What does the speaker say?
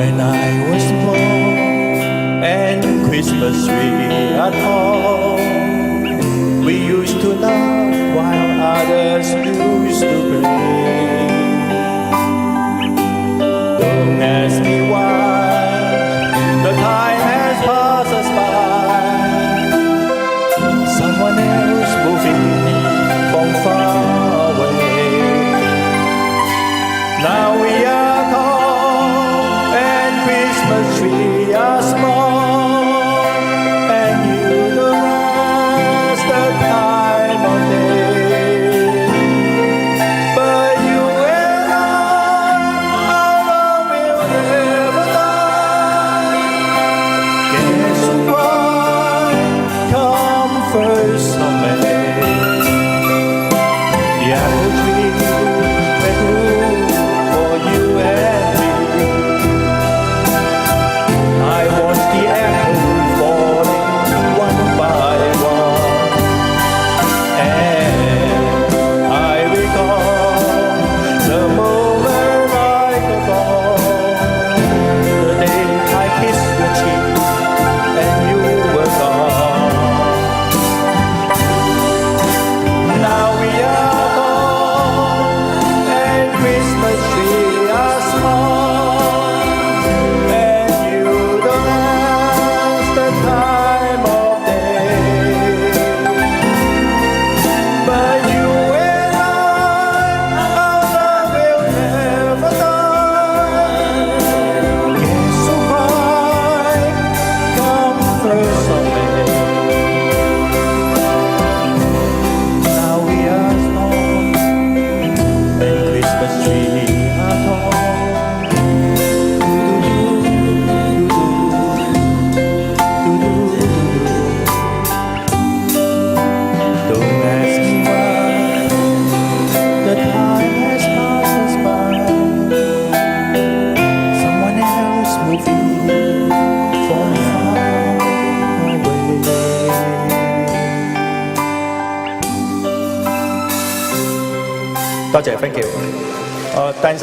When I was small and Christmas tree at home, we used to laugh while others used to play. Don't ask me why, the time has passed us by. Someone else moving from far away. Now we are tall and Christmas tree are small, and you don't ask the time of day. But you and I, our love will never die. Guess why? Come first of May. The apple tree made room for you and me. I watch the apple falling one by one, and I recall the moment I got born, the day I kissed your cheek and you were gone. Now we are gone and Christmas tree are small, and you don't ask the time of day. But you and I, our love will never die. Guess why? Come first of May. Now we are small and Christmas tree are tall. Don't ask me why, the time has passed us by. Someone else moving from far away. 多謝 thank you。單